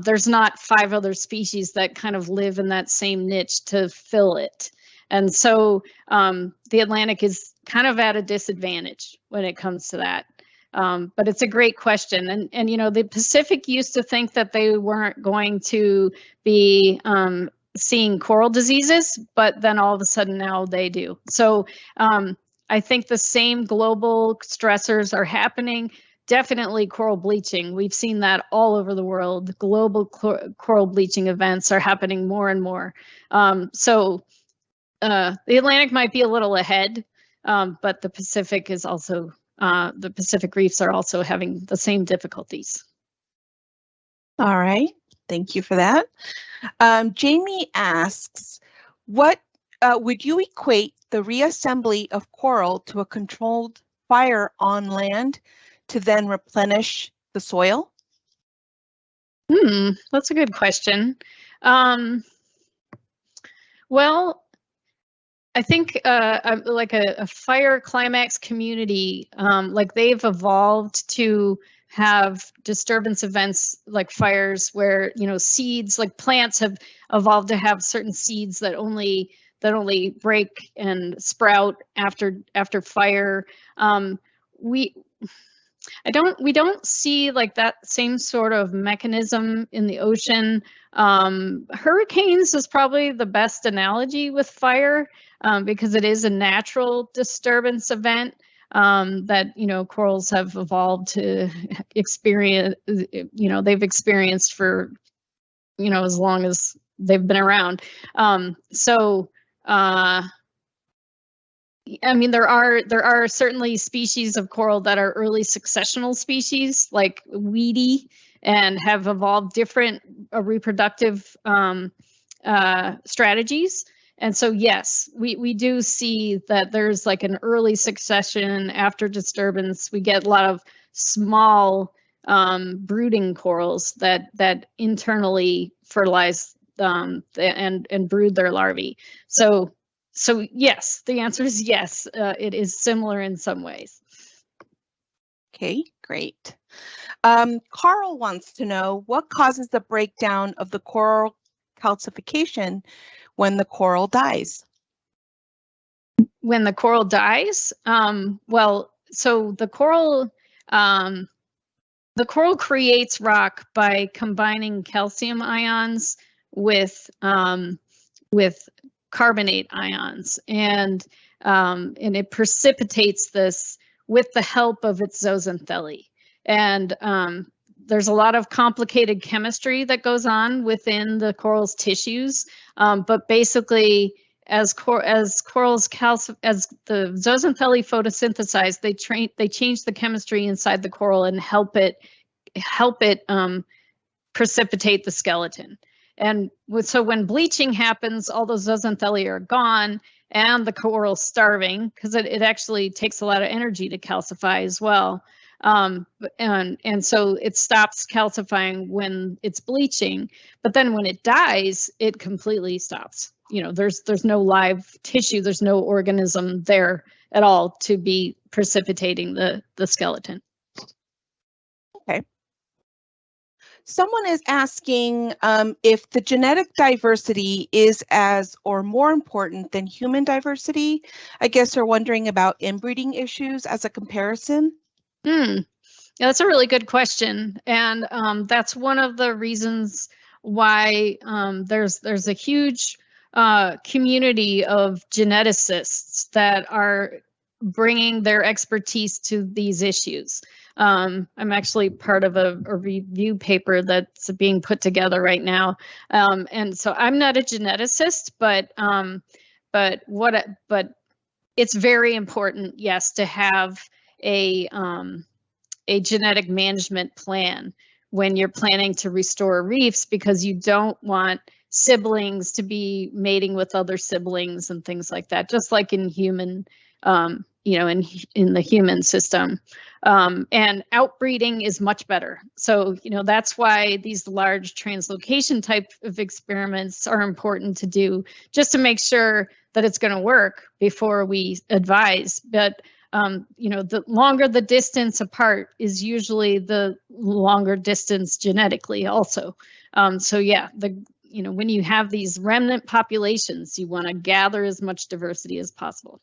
there's not 5 other species that kind of live in that same niche to fill it. And so the Atlantic is kind of at a disadvantage when it comes to that. But it's a great question. And you know, the Pacific used to think that they weren't going to be seeing coral diseases, but then all of a sudden now they do. So I think the same global stressors are happening. Definitely coral bleaching. We've seen that all over the world. Global coral bleaching events are happening more and more. So the Atlantic might be a little ahead, but the Pacific is also, the Pacific reefs are also having the same difficulties. All right. Thank you for that. Jamie asks, what would you equate the reassembly of coral to a controlled fire on land to then replenish the soil? That's a good question. Well, I think like a fire climax community, like they've evolved to have disturbance events like fires where, you know, seeds, like plants have evolved to have certain seeds that only break and sprout after fire. We don't see like that same sort of mechanism in the ocean. Hurricanes is probably the best analogy with fire, because it is a natural disturbance event that, you know, corals have evolved to experience, you know, they've experienced for, you know, as long as they've been around. I mean, there are certainly species of coral that are early successional species, like weedy, and have evolved different reproductive strategies. And so, yes, we do see that there's like an early succession after disturbance. We get a lot of small brooding corals that internally fertilize and brood their larvae. So yes, the answer is yes. It is similar in some ways. Okay, great. Carl wants to know, what causes the breakdown of the coral calcification when the coral dies? When the coral dies, well, so the coral creates rock by combining calcium ions with carbonate ions, and it precipitates this with the help of its zooxanthellae. And there's a lot of complicated chemistry that goes on within the coral's tissues, but basically, as the zooxanthellae photosynthesize, they change the chemistry inside the coral and help it precipitate the skeleton. And so when bleaching happens, all those zooxanthellae are gone, and the coral's starving, because it actually takes a lot of energy to calcify as well. And so it stops calcifying when it's bleaching, but then when it dies, it completely stops. You know, there's no live tissue, there's no organism there at all to be precipitating the skeleton. Okay. Someone is asking if the genetic diversity is as or more important than human diversity. I guess they're wondering about inbreeding issues as a comparison. Yeah, that's a really good question, and that's one of the reasons why there's a huge community of geneticists that are bringing their expertise to these issues. I'm actually part of a review paper that's being put together right now, and so I'm not a geneticist, but it's very important, yes, to have a genetic management plan when you're planning to restore reefs, because you don't want siblings to be mating with other siblings and things like that, just like in human, in the human system. And outbreeding is much better. So, that's why these large translocation type of experiments are important to do, just to make sure that it's going to work before we advise. But the longer the distance apart is usually the longer distance genetically also. So yeah, when you have these remnant populations, you want to gather as much diversity as possible.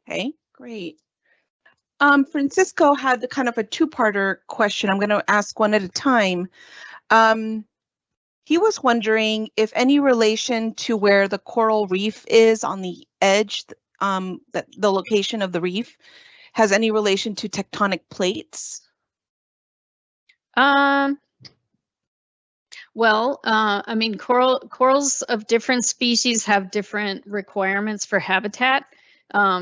Okay, great. Francisco had the kind of a two-parter question. I'm going to ask one at a time. He was wondering if any relation to where the coral reef is on the edge, the location of the reef, has any relation to tectonic plates? Well, I mean, corals of different species have different requirements for habitat.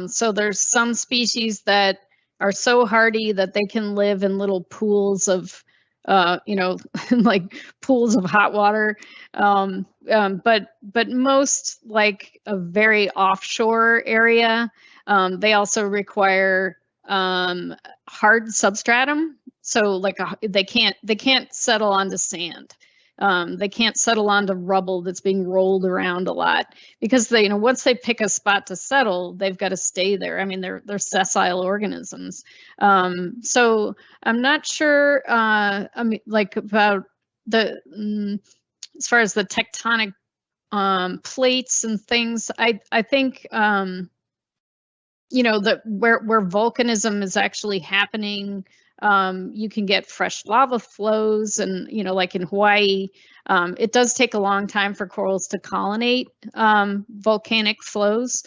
So there's some species that are so hardy that they can live in little pools of, like pools of hot water. But most, like a very offshore area, they also require hard substratum. So like they can't settle onto sand. They can't settle onto rubble that's being rolled around a lot, because once they pick a spot to settle, they've got to stay there. I mean, they're sessile organisms. So I'm not sure. I mean, like about the as far as the tectonic plates and things. I think where volcanism is actually happening. You can get fresh lava flows, and like in Hawaii, it does take a long time for corals to colonate volcanic flows,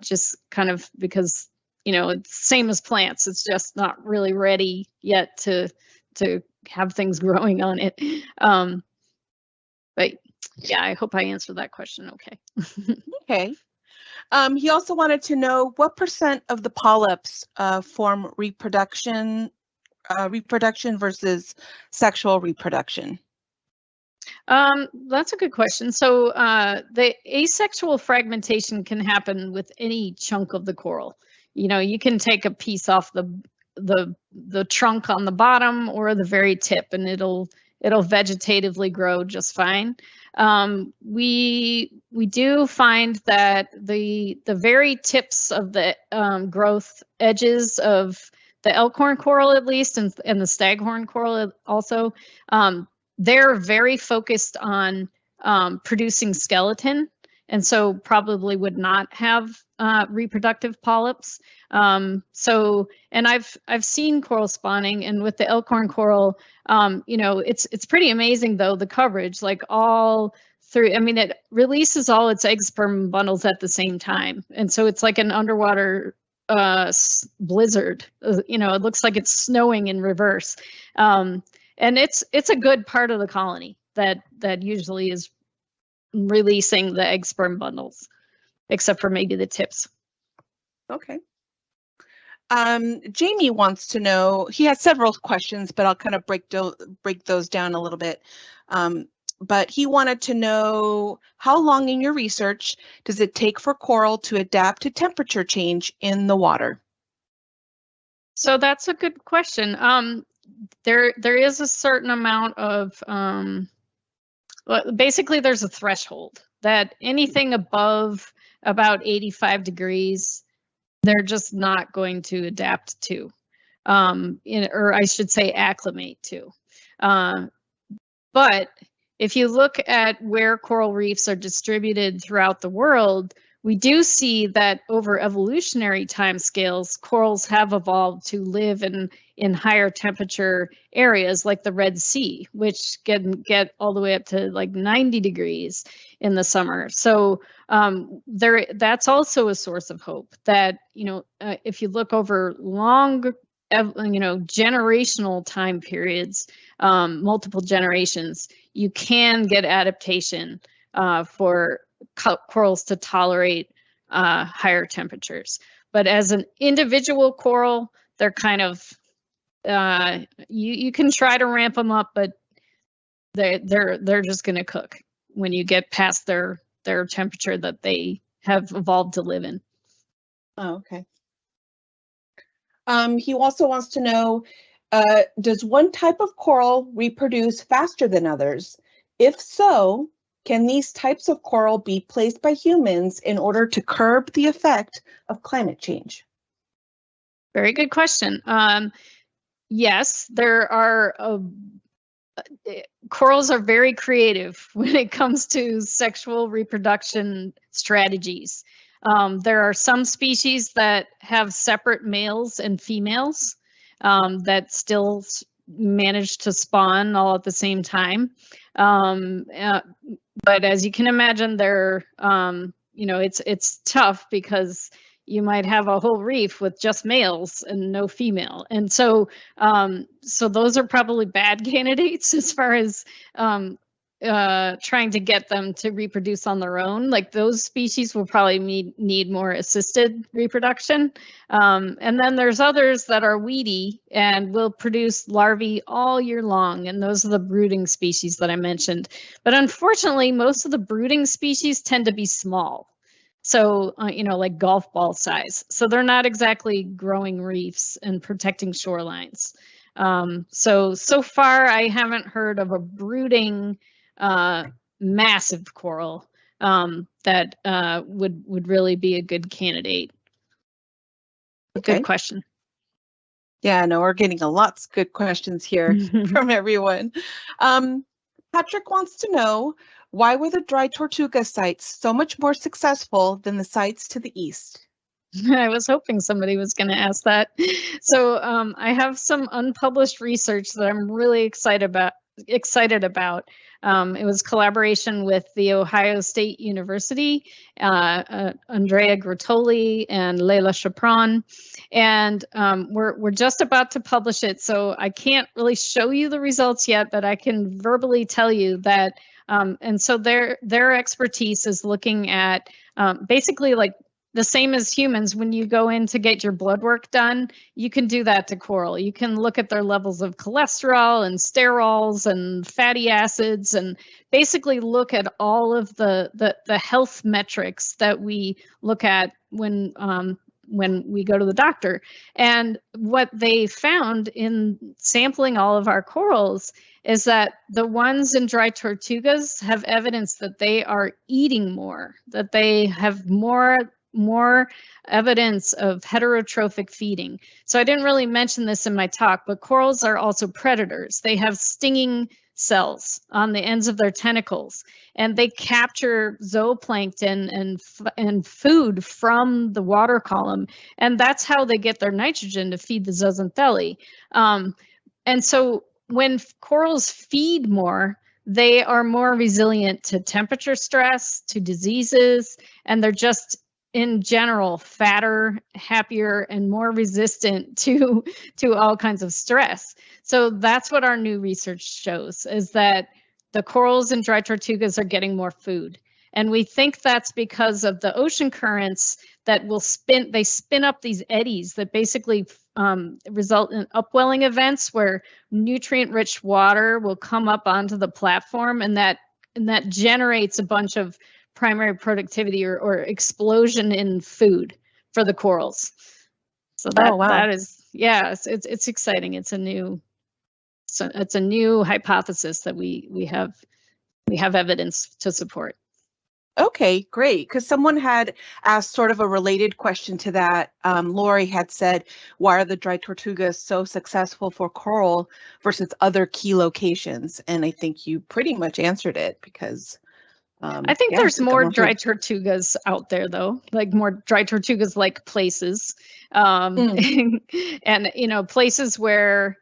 just kind of because it's same as plants. It's just not really ready yet to have things growing on it. But yeah, I hope I answered that question okay. Okay. He also wanted to know what % of the polyps form reproduction versus sexual reproduction. That's a good question. So the asexual fragmentation can happen with any chunk of the coral. You can take a piece off the trunk on the bottom or the very tip, and it'll vegetatively grow just fine. We do find that the very tips of the growth edges of the Elkhorn coral, at least, and the staghorn coral also, they're very focused on producing skeleton, and so probably would not have reproductive polyps. And I've seen coral spawning, and with the Elkhorn coral, it's pretty amazing though, the coverage, like all through. I mean, it releases all its egg sperm bundles at the same time, and so it's like an underwater blizzard. It looks like it's snowing in reverse, and it's a good part of the colony that usually is releasing the egg sperm bundles, except for maybe the tips. Okay. Jamie wants to know, he has several questions, but I'll kind of break those down a little bit. But he wanted to know, how long in your research does it take for coral to adapt to temperature change in the water? So that's a good question. There is a certain amount of, basically there's a threshold that anything above about 85 degrees, they're just not going to adapt to, or I should say acclimate to. But if you look at where coral reefs are distributed throughout the world, we do see that over evolutionary timescales, corals have evolved to live in higher temperature areas like the Red Sea, which can get all the way up to like 90 degrees in the summer. So that's also a source of hope that, if you look over long, generational time periods, multiple generations, you can get adaptation for corals to tolerate higher temperatures. But as an individual coral, they're kind of, you can try to ramp them up, but they're just going to cook when you get past their temperature that they have evolved to live in. Oh, okay. He also wants to know, does one type of coral reproduce faster than others? If so, can these types of coral be placed by humans in order to curb the effect of climate change? Very good question. Yes, there are corals are very creative when it comes to sexual reproduction strategies. There are some species that have separate males and females that still manage to spawn all at the same time. But as you can imagine, they're, it's tough because you might have a whole reef with just males and no female. And so those are probably bad candidates as far as trying to get them to reproduce on their own. Like those species will probably need more assisted reproduction. And then there's others that are weedy and will produce larvae all year long. And those are the brooding species that I mentioned. But unfortunately, most of the brooding species tend to be small. So, like golf ball size. So they're not exactly growing reefs and protecting shorelines. So far, I haven't heard of a brooding massive coral that would really be a good candidate. Okay. Good question. Yeah, no, we're getting lots of good questions here from everyone. Patrick wants to know, why were the dry tortuga sites so much more successful than the sites to the east? I was hoping somebody was going to ask that. So I have some unpublished research that I'm really excited about. It was collaboration with the Ohio State University, Andrea Grottoli and Leila Chapron, and we're just about to publish it. So I can't really show you the results yet, but I can verbally tell you that. And so their expertise is looking at basically like the same as humans. When you go in to get your blood work done, you can do that to coral. You can look at their levels of cholesterol and sterols and fatty acids, and basically look at all of the health metrics that we look at when we go to the doctor. And what they found in sampling all of our corals is that the ones in dry tortugas have evidence that they are eating more, that they have more evidence of heterotrophic feeding. So I didn't really mention this in my talk, but corals are also predators. They have stinging cells on the ends of their tentacles, and they capture zooplankton and food from the water column, and that's how they get their nitrogen to feed the zooxanthellae. And so when corals feed more, they are more resilient to temperature stress, to diseases, and they're just in general fatter, happier, and more resistant to all kinds of stress. So that's what our new research shows, is that the corals in dry tortugas are getting more food. And we think that's because of the ocean currents that will spin up these eddies that basically result in upwelling events where nutrient-rich water will come up onto the platform, and that generates a bunch of primary productivity or explosion in food for the corals. So that is, yeah, it's exciting. It's a new hypothesis that we have evidence to support. Okay, great. Because someone had asked sort of a related question to that. Lori had said, why are the dry tortugas so successful for coral versus other key locations? And I think you pretty much answered it, because I think yeah, there's to more come up dry with. tortugas out there, though, like more dry tortugas like places. And, places where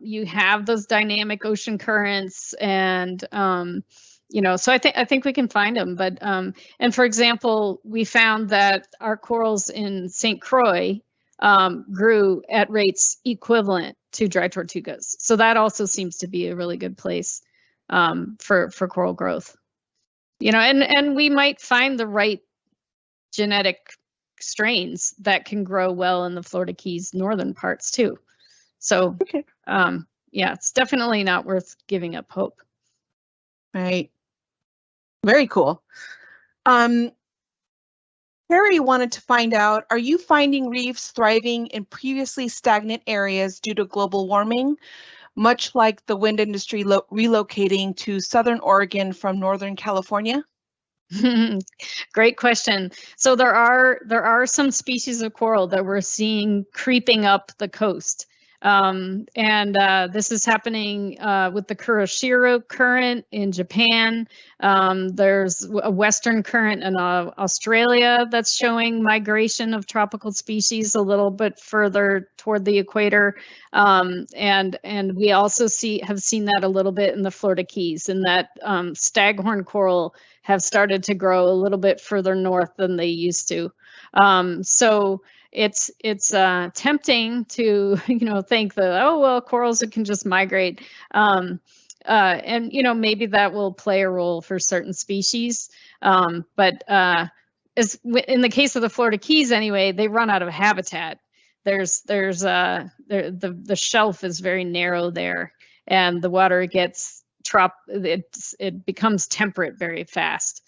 you have those dynamic ocean currents and, so I think we can find them. But, and for example, we found that our corals in St. Croix grew at rates equivalent to dry tortugas. So that also seems to be a really good place for coral growth. And we might find the right genetic strains that can grow well in the Florida Keys northern parts too. So, Okay. yeah, it's definitely not worth giving up hope. Right. Very cool. Harry wanted to find out, are you finding reefs thriving in previously stagnant areas due to global warming, much like the wind industry relocating to Southern Oregon from Northern California? Great question. So there are some species of coral that we're seeing creeping up the coast. And this is happening with the Kuroshiro current in Japan. There's a western current in Australia that's showing migration of tropical species a little bit further toward the equator. And we also have seen that a little bit in the Florida Keys, and that staghorn coral have started to grow a little bit further north than they used to. So it's tempting to think that, oh well, corals can just migrate, and maybe that will play a role for certain species, but as in the case of the Florida Keys anyway, they run out of habitat. The shelf is very narrow there, and the water gets it becomes temperate very fast.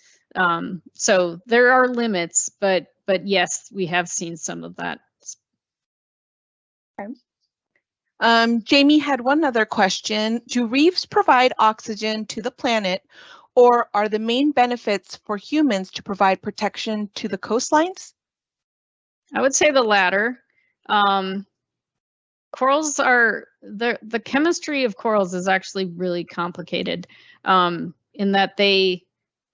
So there are limits, but yes, we have seen some of that. Okay. Jamie had one other question. Do reefs provide oxygen to the planet, or are the main benefits for humans to provide protection to the coastlines? I would say the latter. Corals are the chemistry of corals is actually really complicated, in that they,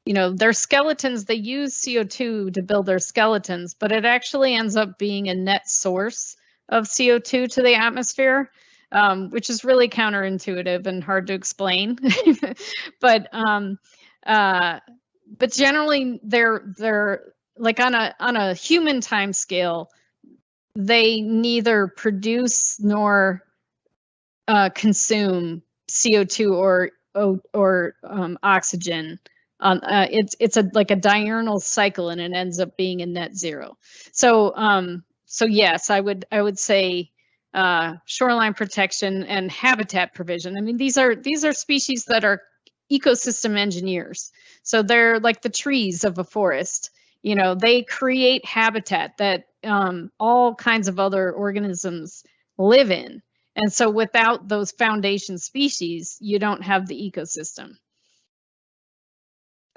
their skeletons, they use CO2 to build their skeletons, but it actually ends up being a net source of CO2 to the atmosphere, which is really counterintuitive and hard to explain. But generally they're like on a human time scale, they neither produce nor consume CO2 or oxygen. It's like a diurnal cycle, and it ends up being a net zero. So yes, I would say shoreline protection and habitat provision. I mean, these are species that are ecosystem engineers. So they're like the trees of a forest. They create habitat that all kinds of other organisms live in. And so without those foundation species, you don't have the ecosystem.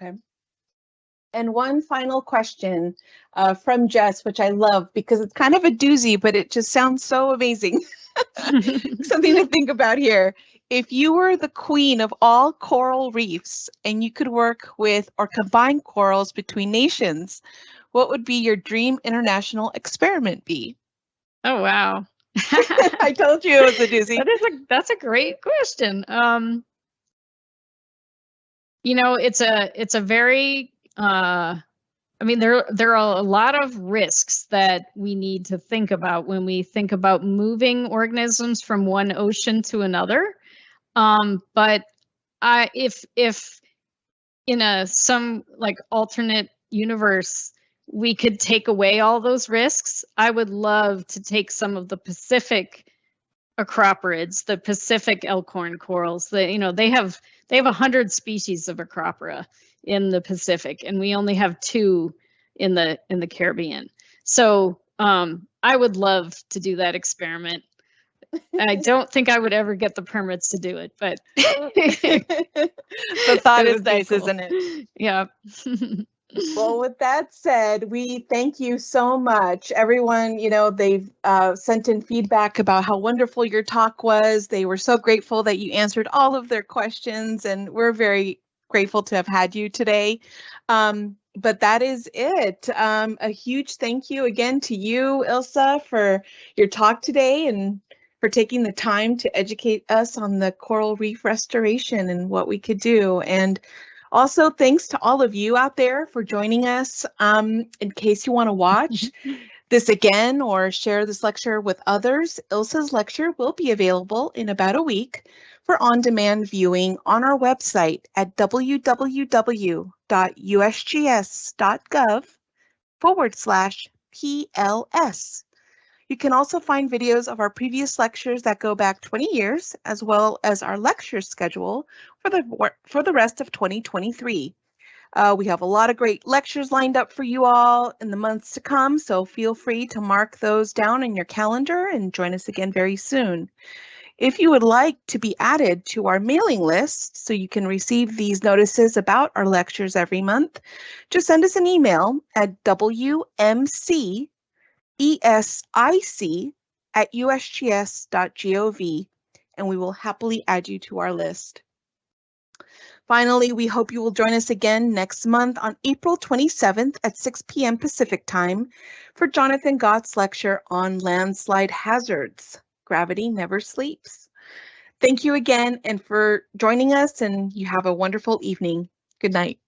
Okay. And one final question from Jess, which I love because it's kind of a doozy, but it just sounds so amazing. Something to think about here. If you were the queen of all coral reefs and you could work with or combine corals between nations, what would be your dream international experiment be? Oh, wow. I told you it was a doozy. That's a great question. It's a very, I mean, there are a lot of risks that we need to think about when we think about moving organisms from one ocean to another. But if in some like alternate universe, we could take away all those risks, I would love to take some of the Pacific acroporids, the Pacific Elkhorn corals. They have 100 species of acropora in the Pacific, and we only have 2 in the Caribbean. So I would love to do that experiment. I don't think I would ever get the permits to do it, but the thought is nice, cool. Isn't it? Yeah. Well, with that said, we thank you so much. Everyone, they've sent in feedback about how wonderful your talk was. They were so grateful that you answered all of their questions, and we're very grateful to have had you today. But that is it. A huge thank you again to you, Ilsa, for your talk today and for taking the time to educate us on the coral reef restoration and what we could do. And also thanks to all of you out there for joining us. In case you want to watch this again or share this lecture with others, Ilsa's lecture will be available in about a week for on-demand viewing on our website at www.usgs.gov/PLS. You can also find videos of our previous lectures that go back 20 years, as well as our lecture schedule for the rest of 2023. We have a lot of great lectures lined up for you all in the months to come, so feel free to mark those down in your calendar and join us again very soon. If you would like to be added to our mailing list so you can receive these notices about our lectures every month, just send us an email at wmcesic@usgs.gov, and we will happily add you to our list. Finally, we hope you will join us again next month on April 27th at 6 p.m. Pacific Time for Jonathan Gott's lecture on landslide hazards. Gravity never sleeps. Thank you again and for joining us, and you have a wonderful evening. Good night.